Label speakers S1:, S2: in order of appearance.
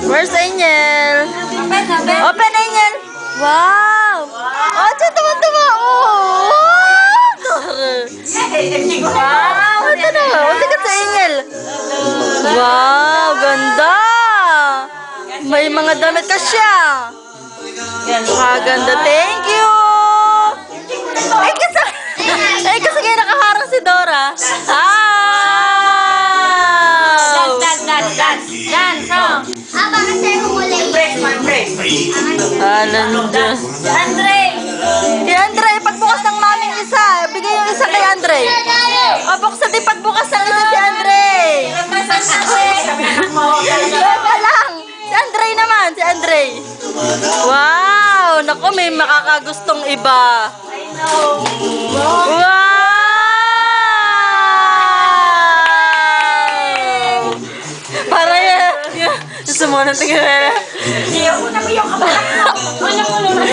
S1: Where's Angel? Open, Angel! Wow! Oh, siya tuwa-tuwa! Oh! Wow! Ito na! Uli ka sa Angel! Wow! Ganda! May mga damit ka siya! Ganda! Thank you! Ay, kasi ngayon nakaharang si Dora.
S2: Dance, song.
S3: Bakit sa'yo humuli?
S1: Alam dyan.
S2: Andre!
S1: Kay Andre, pagbukas ng maming isa. Bigay yung isa kay Andre. O, buksan din pagbukas ng isa si Andre. Wala lang. Si Andre naman, si Andre. Wow! Naku, may makakagustong iba. Wow! Para yan. Sumunod tingin na.
S2: Hindi ako na yung kabahan mo. Ano mo naman?